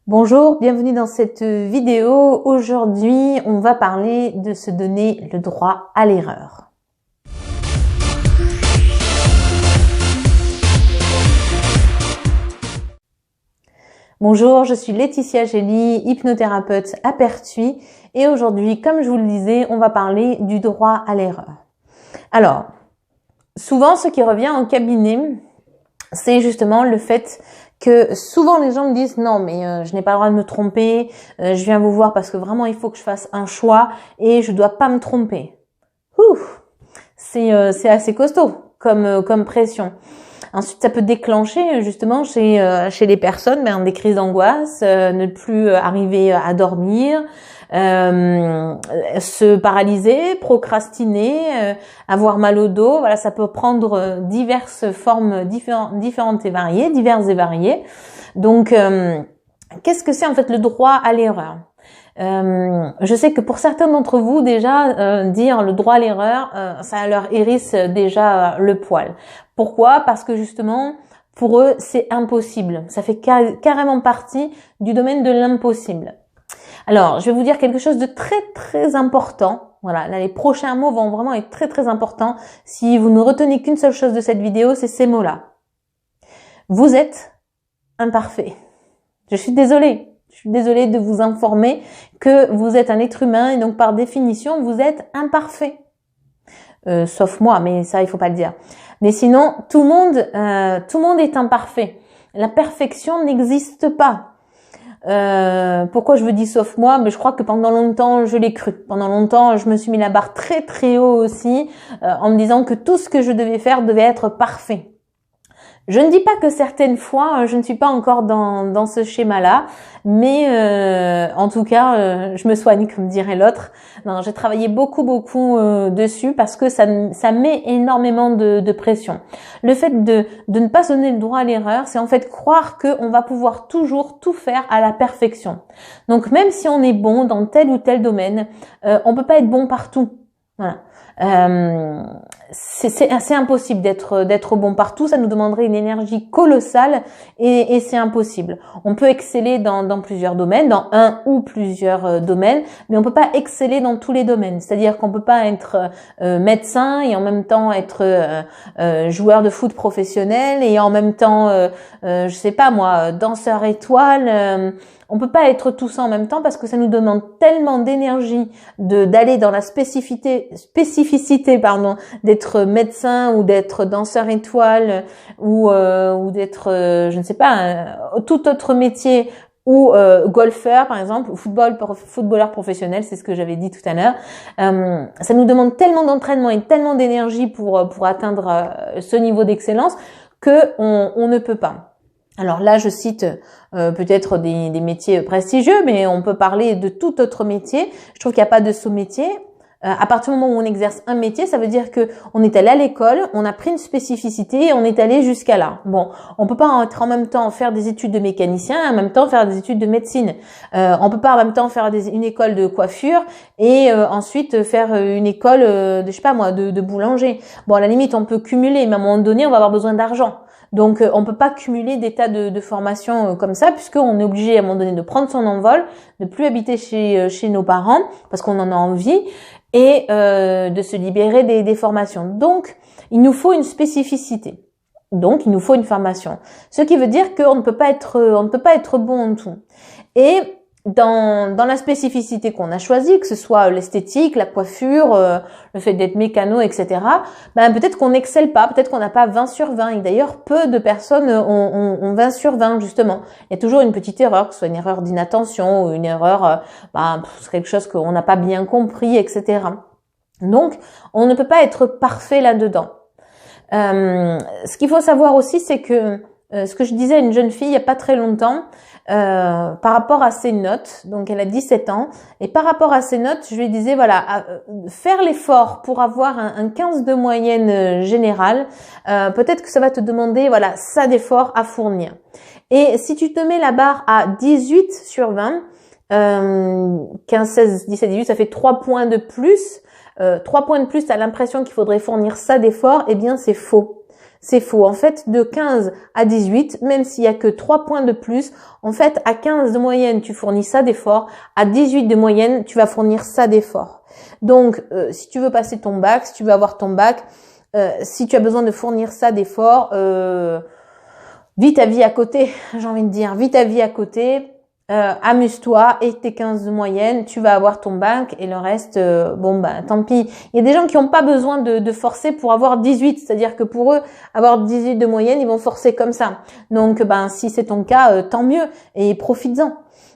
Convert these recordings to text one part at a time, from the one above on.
Bonjour, bienvenue dans cette vidéo. Aujourd'hui, on va parler de se donner le droit à l'erreur. Bonjour, je suis Laetitia Gély, hypnothérapeute à Pertuis et aujourd'hui, comme je vous le disais, on va parler du droit à l'erreur. Alors, souvent, ce qui revient en cabinet, c'est justement le fait que souvent les gens me disent non mais je n'ai pas le droit de me tromper, je viens vous voir parce que vraiment il faut que je fasse un choix et je dois pas me tromper. C'est assez costaud comme pression. Ensuite ça peut déclencher justement chez les personnes des crises d'angoisse, ne plus arriver à dormir, se paralyser, procrastiner, avoir mal au dos. Voilà, ça peut prendre diverses formes diverses et variées. Donc, qu'est-ce que c'est en fait le droit à l'erreur? Je sais que pour certains d'entre vous déjà dire le droit à l'erreur, ça leur hérisse déjà le poil. Pourquoi? Parce que justement pour eux c'est impossible. Ça fait carrément partie du domaine de l'impossible. Alors, je vais vous dire quelque chose de très très important. Voilà, là les prochains mots vont vraiment être très très importants. Si vous ne retenez qu'une seule chose de cette vidéo, c'est ces mots-là. Vous êtes imparfait. Je suis désolée de vous informer que vous êtes un être humain et donc par définition, vous êtes imparfait. Sauf moi, mais ça, il faut pas le dire. Mais sinon, tout le monde est imparfait. La perfection n'existe pas. Pourquoi je vous dis sauf moi? Mais je crois que pendant longtemps je l'ai cru. Pendant longtemps je me suis mis la barre très très haut aussi en me disant que tout ce que je devais faire devait être parfait. Je ne dis pas que certaines fois je ne suis pas encore dans ce schéma-là, mais en tout cas je me soigne comme dirait l'autre. Non, j'ai travaillé beaucoup dessus parce que ça met énormément de pression. Le fait de ne pas se donner le droit à l'erreur, c'est en fait croire qu'on va pouvoir toujours tout faire à la perfection. Donc même si on est bon dans tel ou tel domaine, on peut pas être bon partout. Voilà. C'est impossible d'être bon partout, ça nous demanderait une énergie colossale et c'est impossible. On peut exceller dans plusieurs domaines, dans un ou plusieurs domaines, mais on peut pas exceller dans tous les domaines. C'est-à-dire qu'on peut pas être médecin et en même temps être joueur de foot professionnel et en même temps je sais pas moi, danseur étoile. On peut pas être tout ça en même temps parce que ça nous demande tellement d'énergie d'aller dans la spécificité d'être médecin ou d'être danseur étoile ou d'être je ne sais pas tout autre métier ou golfeur par exemple ou footballeur professionnel, c'est ce que j'avais dit tout à l'heure. Ça nous demande tellement d'entraînement et tellement d'énergie pour atteindre ce niveau d'excellence que on ne peut pas. Alors là, je cite peut-être des métiers prestigieux, mais on peut parler de tout autre métier. Je trouve qu'il n'y a pas de sous-métier. À partir du moment où on exerce un métier, ça veut dire que on est allé à l'école, on a pris une spécificité et on est allé jusqu'à là. Bon, on peut pas être en même temps faire des études de mécanicien et en même temps faire des études de médecine. On peut pas en même temps faire une école de coiffure et ensuite faire une école de je sais pas moi de boulanger. Bon, à la limite, on peut cumuler, mais à un moment donné, on va avoir besoin d'argent. Donc, on peut pas cumuler des tas de formations comme ça, puisqu'on est obligé à un moment donné de prendre son envol, de plus habiter chez nos parents, parce qu'on en a envie, et de se libérer des formations. Donc, il nous faut une spécificité. Donc, il nous faut une formation. Ce qui veut dire qu'on ne peut pas être bon en tout. Et dans la spécificité qu'on a choisie, que ce soit l'esthétique, la coiffure, le fait d'être mécano, etc., peut-être qu'on n'excelle pas, peut-être qu'on n'a pas 20 sur 20. Et d'ailleurs, peu de personnes ont 20 sur 20, justement. Il y a toujours une petite erreur, que ce soit une erreur d'inattention ou une erreur, c'est quelque chose qu'on n'a pas bien compris, etc. Donc, on ne peut pas être parfait là-dedans. Ce qu'il faut savoir aussi, c'est que ce que je disais à une jeune fille il n'y a pas très longtemps, par rapport à ses notes, donc elle a 17 ans, et par rapport à ses notes, je lui disais voilà, faire l'effort pour avoir un 15 de moyenne générale, peut-être que ça va te demander voilà ça d'effort à fournir. Et si tu te mets la barre à 18 sur 20, 15, 16, 17, 18, ça fait 3 points de plus. 3 points de plus, tu as l'impression qu'il faudrait fournir ça d'effort, eh bien c'est faux. C'est faux. En fait, de 15 à 18, même s'il y a que 3 points de plus, en fait, à 15 de moyenne, tu fournis ça d'effort. À 18 de moyenne, tu vas fournir ça d'effort. Donc, si tu veux passer ton bac, si tu veux avoir ton bac, si tu as besoin de fournir ça d'effort, vis ta vie à côté, j'ai envie de dire. Vis ta vie à côté. Amuse-toi et tes 15 de moyenne, tu vas avoir ton bac et le reste, bon bah tant pis. Il y a des gens qui n'ont pas besoin de forcer pour avoir 18, c'est-à-dire que pour eux, avoir 18 de moyenne, ils vont forcer comme ça. Donc ben si c'est ton cas, tant mieux et profites-en.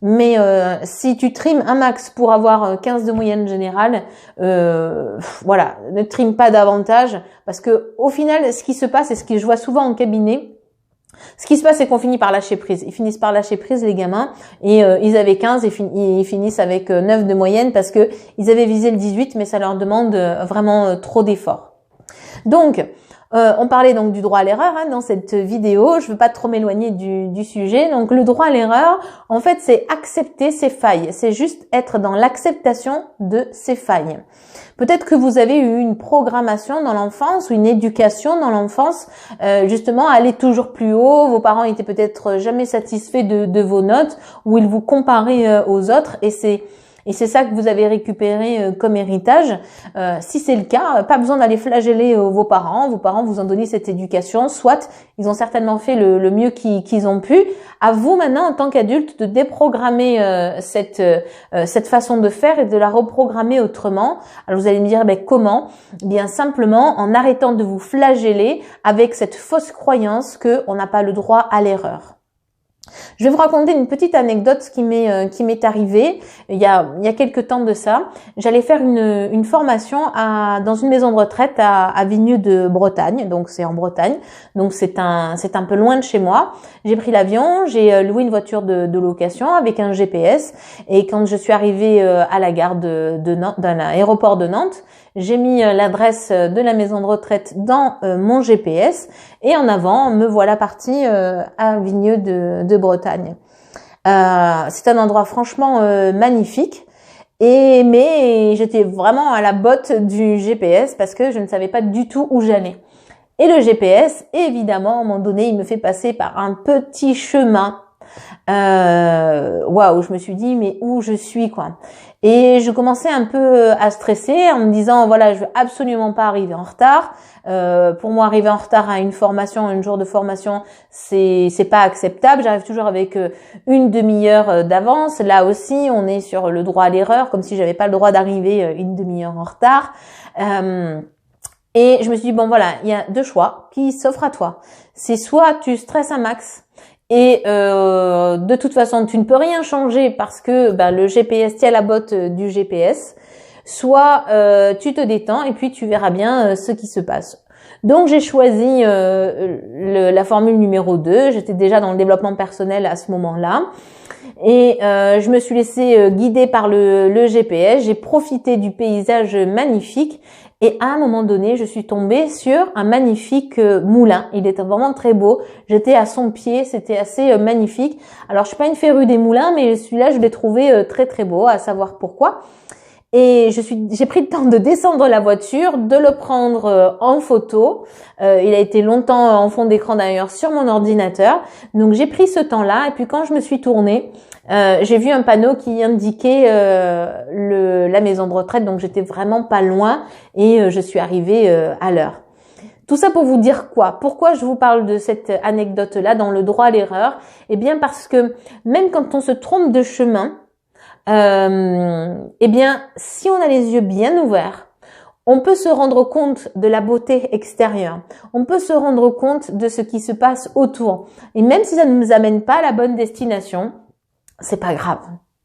Mais si tu trimes un max pour avoir 15 de moyenne générale, voilà, ne trime pas davantage parce que au final, ce qui se passe et ce que je vois souvent en cabinet, ce qui se passe, c'est qu'on finit par lâcher prise. Ils finissent par lâcher prise, les gamins, et ils avaient 15 et ils finissent avec 9 de moyenne parce que ils avaient visé le 18, mais ça leur demande vraiment trop d'efforts. Donc, on parlait donc du droit à l'erreur dans cette vidéo. Je veux pas trop m'éloigner du sujet. Donc, le droit à l'erreur, en fait, c'est accepter ses failles. C'est juste être dans l'acceptation de ses failles. Peut-être que vous avez eu une programmation dans l'enfance ou une éducation dans l'enfance, justement, à aller toujours plus haut. Vos parents étaient peut-être jamais satisfaits de vos notes ou ils vous comparaient aux autres et c'est ça que vous avez récupéré comme héritage. Si c'est le cas, pas besoin d'aller flageller vos parents. Vos parents vous ont donné cette éducation. Soit ils ont certainement fait le mieux qu'ils ont pu. À vous maintenant, en tant qu'adulte, de déprogrammer cette façon de faire et de la reprogrammer autrement. Alors vous allez me dire, comment ? Bien simplement en arrêtant de vous flageller avec cette fausse croyance qu'on n'a pas le droit à l'erreur. Je vais vous raconter une petite anecdote qui m'est arrivée il y a quelques temps de ça. J'allais faire une formation dans une maison de retraite à Vigneux de Bretagne, donc c'est en Bretagne, donc c'est un peu loin de chez moi. J'ai pris l'avion, j'ai loué une voiture de location avec un GPS et quand je suis arrivée à la gare de Nantes, dans l'aéroport de Nantes, j'ai mis l'adresse de la maison de retraite dans mon GPS et en avant, me voilà partie à Vigneux de Bretagne. C'est un endroit franchement magnifique. Mais j'étais vraiment à la botte du GPS parce que je ne savais pas du tout où j'allais. Et le GPS, évidemment, à un moment donné, il me fait passer par un petit chemin. Waouh, je me suis dit, mais où je suis, quoi. Et je commençais un peu à stresser en me disant, voilà, je veux absolument pas arriver en retard. Pour moi, arriver en retard à une formation, un jour de formation, c'est pas acceptable. J'arrive toujours avec une demi-heure d'avance. Là aussi, on est sur le droit à l'erreur, comme si j'avais pas le droit d'arriver une demi-heure en retard. Et je me suis dit, bon voilà, il y a deux choix qui s'offrent à toi. C'est soit tu stresses un max et de toute façon tu ne peux rien changer parce que le GPS tient la botte du GPS, soit tu te détends et puis tu verras bien ce qui se passe. Donc j'ai choisi la formule numéro 2, j'étais déjà dans le développement personnel à ce moment-là. Et je me suis laissée guider par le GPS, j'ai profité du paysage magnifique et à un moment donné, je suis tombée sur un magnifique moulin. Il était vraiment très beau. J'étais à son pied, c'était assez magnifique. Alors je suis pas une férue des moulins, mais celui-là je l'ai trouvé très très beau, à savoir pourquoi. Et j'ai pris le temps de descendre la voiture, de le prendre en photo. Il a été longtemps en fond d'écran d'ailleurs sur mon ordinateur. Donc j'ai pris ce temps-là et puis quand je me suis tournée, j'ai vu un panneau qui indiquait la maison de retraite. Donc j'étais vraiment pas loin et je suis arrivée à l'heure. Tout ça pour vous dire quoi ? Pourquoi je vous parle de cette anecdote-là dans le droit à l'erreur ? Eh bien parce que même quand on se trompe de chemin, si on a les yeux bien ouverts, on peut se rendre compte de la beauté extérieure. On peut se rendre compte de ce qui se passe autour. Et même si ça ne nous amène pas à la bonne destination, c'est pas grave.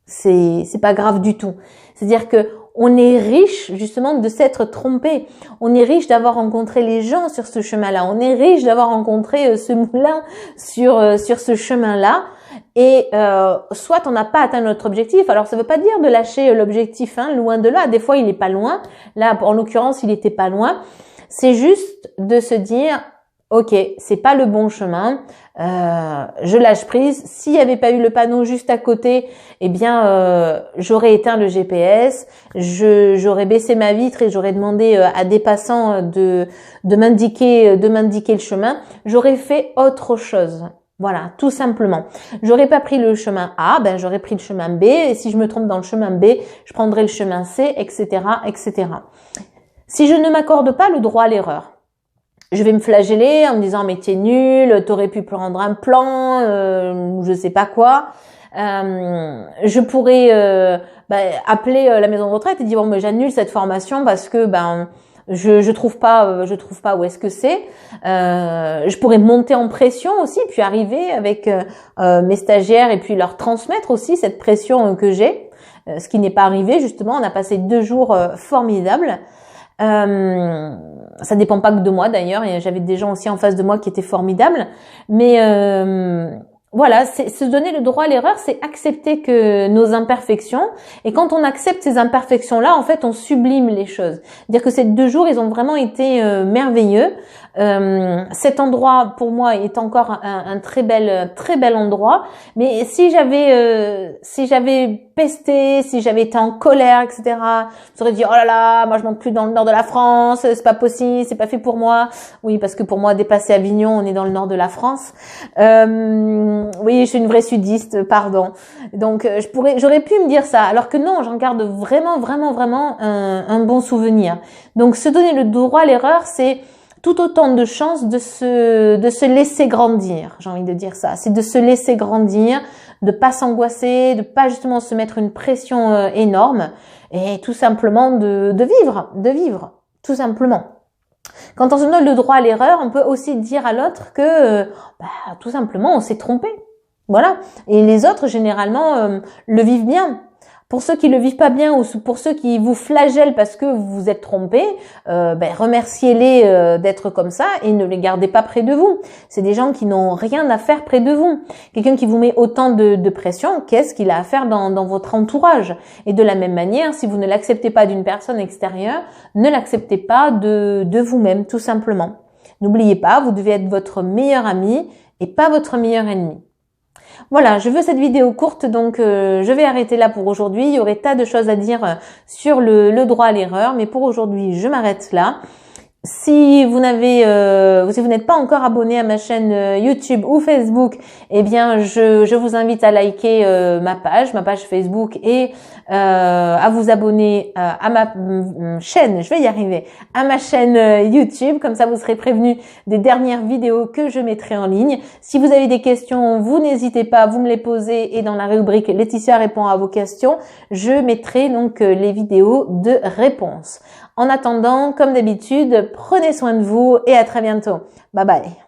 C'est pas grave du tout. C'est-à-dire que on est riche justement de s'être trompé. On est riche d'avoir rencontré les gens sur ce chemin-là. On est riche d'avoir rencontré ce moulin sur ce chemin-là. Et soit on n'a pas atteint notre objectif. Alors ça veut pas dire de lâcher l'objectif, loin de là. Des fois il est pas loin. Là en l'occurrence il était pas loin. C'est juste de se dire ok, c'est pas le bon chemin, je lâche prise. S'il n'y avait pas eu le panneau juste à côté, eh bien, j'aurais éteint le GPS, j'aurais baissé ma vitre et j'aurais demandé à des passants de m'indiquer le chemin. J'aurais fait autre chose. Voilà, tout simplement. J'aurais pas pris le chemin A, ben j'aurais pris le chemin B, et si je me trompe dans le chemin B, je prendrai le chemin C, etc., etc. Si je ne m'accorde pas le droit à l'erreur, je vais me flageller en me disant mais t'es nul, t'aurais pu prendre un plan, je sais pas quoi. Je pourrais appeler la maison de retraite et dire bon mais j'annule cette formation parce que je trouve pas où est-ce que c'est. Je pourrais monter en pression aussi, puis arriver avec mes stagiaires et puis leur transmettre aussi cette pression que j'ai, ce qui n'est pas arrivé justement. On a passé 2 jours formidables. Ça dépend pas que de moi d'ailleurs, et j'avais des gens aussi en face de moi qui étaient formidables, mais voilà, c'est se donner le droit à l'erreur, c'est accepter que nos imperfections, et quand on accepte ces imperfections-là, en fait, on sublime les choses. C'est-à-dire que ces 2 jours, ils ont vraiment été merveilleux. Cet endroit, pour moi, est encore un très bel endroit. Mais si j'avais pesté, si j'avais été en colère, etc., j'aurais dit oh là là, moi je monte plus dans le nord de la France, c'est pas possible, c'est pas fait pour moi. Oui, parce que pour moi, dépasser Avignon, on est dans le nord de la France. Oui, je suis une vraie sudiste, pardon. Donc j'aurais pu me dire ça, alors que non, j'en garde vraiment un bon souvenir. Donc se donner le droit à l'erreur, c'est tout autant de chances de se laisser grandir. J'ai envie de dire ça. C'est de se laisser grandir, de pas s'angoisser, de pas justement se mettre une pression énorme, et tout simplement de vivre, tout simplement. Quand on se donne le droit à l'erreur, on peut aussi dire à l'autre que tout simplement on s'est trompé. Voilà. Et les autres généralement le vivent bien. Pour ceux qui le vivent pas bien ou pour ceux qui vous flagellent parce que vous vous êtes trompé, remerciez-les d'être comme ça et ne les gardez pas près de vous. C'est des gens qui n'ont rien à faire près de vous. Quelqu'un qui vous met autant de pression, qu'est-ce qu'il a à faire dans votre entourage? Et de la même manière, si vous ne l'acceptez pas d'une personne extérieure, ne l'acceptez pas de vous-même, tout simplement. N'oubliez pas, vous devez être votre meilleur ami et pas votre meilleur ennemi. Voilà, je veux cette vidéo courte, donc je vais arrêter là pour aujourd'hui. Il y aurait tas de choses à dire sur le droit à l'erreur, mais pour aujourd'hui, je m'arrête là. Si vous n'êtes pas encore abonné à ma chaîne YouTube ou Facebook, eh bien je vous invite à liker ma page Facebook, et à vous abonner à ma chaîne, je vais y arriver, à ma chaîne YouTube, comme ça vous serez prévenu des dernières vidéos que je mettrai en ligne. Si vous avez des questions, vous n'hésitez pas, vous me les posez, et dans la rubrique Laetitia répond à vos questions, je mettrai donc les vidéos de réponse. En attendant, comme d'habitude, prenez soin de vous et à très bientôt. Bye bye.